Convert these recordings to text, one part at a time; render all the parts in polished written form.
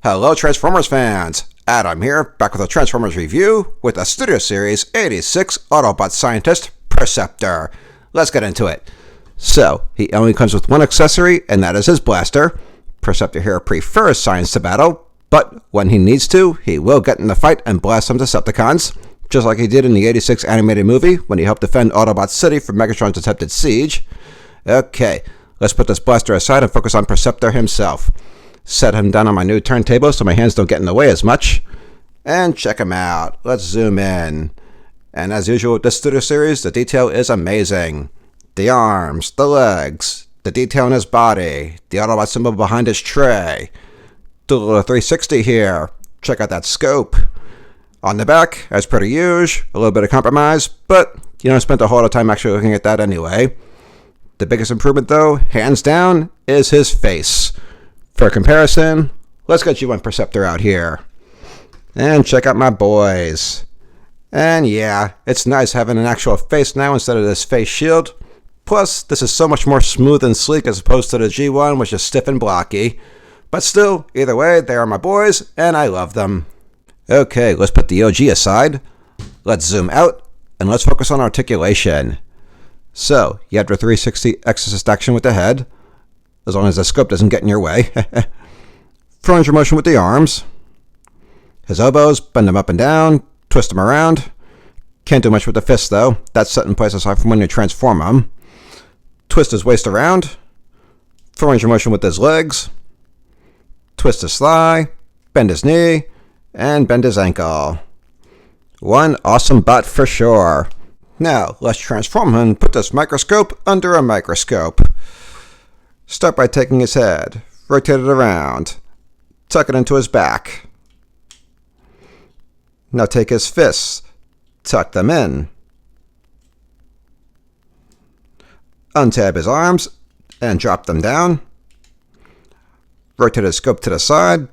Hello Transformers fans, Adam here, back with a Transformers review with a Studio Series '86 Autobot Scientist Perceptor. Let's get into it. So, he only comes with one accessory, and that is his blaster. Perceptor here prefers science to battle, but when he needs to, he will get in the fight and blast some Decepticons, just like he did in the '86 animated movie when he helped defend Autobot City from Megatron's attempted siege. Okay, let's put this blaster aside and focus on Perceptor himself. Set him down on my new turntable so my hands don't get in the way as much. And check him out. Let's zoom in. And as usual with this Studio Series, the detail is amazing. The arms, the legs, the detail in his body, the Autobot symbol behind his tray. Do a little 360 here. Check out that scope. On the back, as per usual, a little bit of compromise, but you don't spend a whole lot of time actually looking at that anyway. The biggest improvement though, hands down, is his face. For comparison, let's get G1 Perceptor out here. And check out my boys. And yeah, it's nice having an actual face now instead of this face shield. Plus, this is so much more smooth and sleek as opposed to the G1, which is stiff and blocky. But still, either way, they are my boys, and I love them. Okay, let's put the OG aside. Let's zoom out, and let's focus on articulation. So, you have the 360 exorcist action with the head, as long as the scope doesn't get in your way. Front motion with the arms. His elbows, bend them up and down, twist them around. Can't do much with the fists though. That's set in place aside from when you transform them. Twist his waist around. Full range of motion with his legs. Twist his thigh, bend his knee, and bend his ankle. One awesome bot for sure. Now, let's transform him and put this microscope under a microscope. Start by taking his head, rotate it around, tuck it into his back. Now take his fists, tuck them in. Untab his arms and drop them down. Rotate his scope to the side.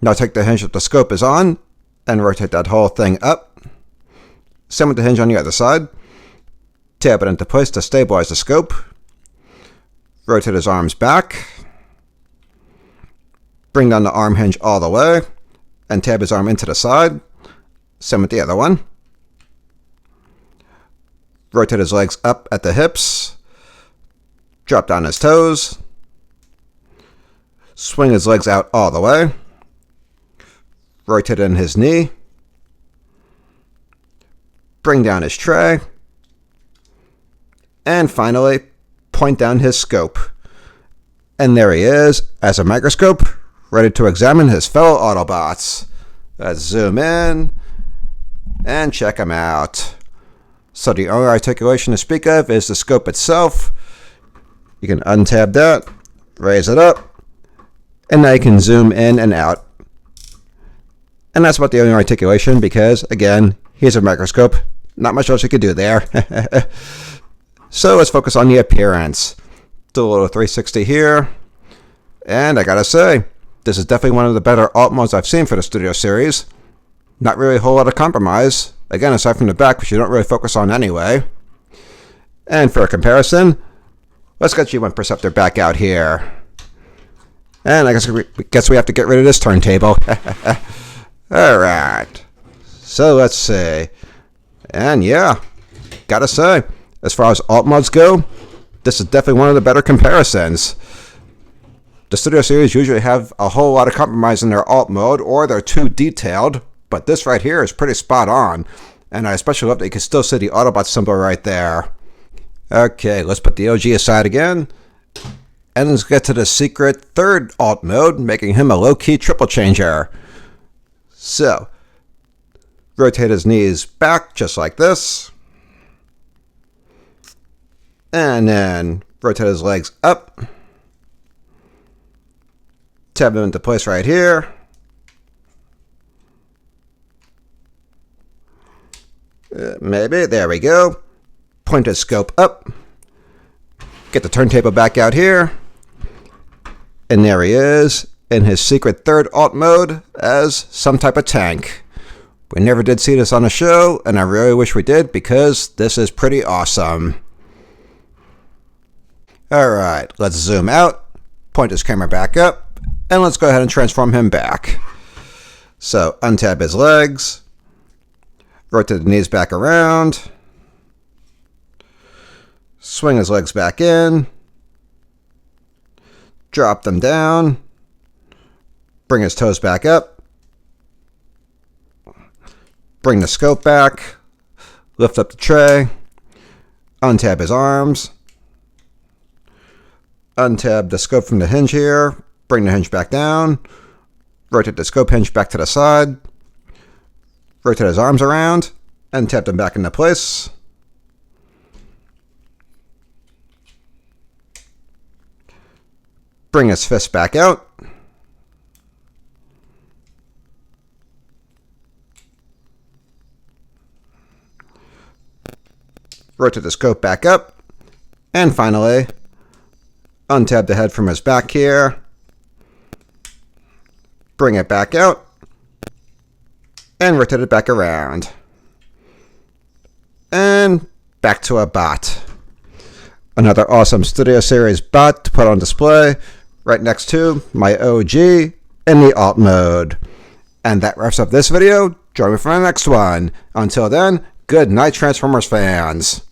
Now take the hinge that the scope is on and rotate that whole thing up. Same with the hinge on the other side. Tab it into place to stabilize the scope. Rotate his arms back. Bring down the arm hinge all the way and tab his arm into the side. Same with the other one. Rotate his legs up at the hips. Drop down his toes. Swing his legs out all the way. Rotate in his knee. Bring down his tray. And finally, point down his scope. And there he is, as a microscope, ready to examine his fellow Autobots. Let's zoom in and check him out. So the only articulation to speak of is the scope itself. You can untab that, raise it up, and now you can zoom in and out. And that's about the only articulation because, again, he's a microscope. Not much else you could do there. So let's focus on the appearance. Do a little 360 here. And I gotta say, this is definitely one of the better alt modes I've seen for the Studio Series. Not really a whole lot of compromise. Again, aside from the back, which you don't really focus on anyway. And for a comparison, let's get G1 Perceptor back out here. And I guess we have to get rid of this turntable. Alright. So let's see. And yeah, gotta say, as far as alt mods go, this is definitely one of the better comparisons. The Studio Series usually have a whole lot of compromise in their alt mode, or they're too detailed, but this right here is pretty spot on. And I especially love that you can still see the Autobot symbol right there. Okay, let's put the OG aside again. And let's get to the secret third alt mode, making him a low-key triple changer. So, rotate his knees back just like this. And then rotate his legs up. Tab him into place right here. Maybe, there we go. Point his scope up. Get the turntable back out here. And there he is in his secret third alt mode as some type of tank. We never did see this on a show, and I really wish we did because this is pretty awesome. Alright, let's zoom out, point his camera back up, And let's go ahead and transform him back. So untab his legs, rotate the knees back around, swing his legs back in, drop them down, bring his toes back up, bring the scope back, lift up the tray, untab his arms, untab the scope from the hinge here, bring the hinge back down, rotate the scope hinge back to the side, rotate his arms around, and tap them back into place. Bring his fist back out. Rotate the scope back up. And finally, untab the head from his back here. Bring it back out. And rotate it back around. And back to a bot. Another awesome Studio Series bot to put on display right next to my OG in the alt mode. And that wraps up this video. Join me for the next one. Until then, good night, Transformers fans.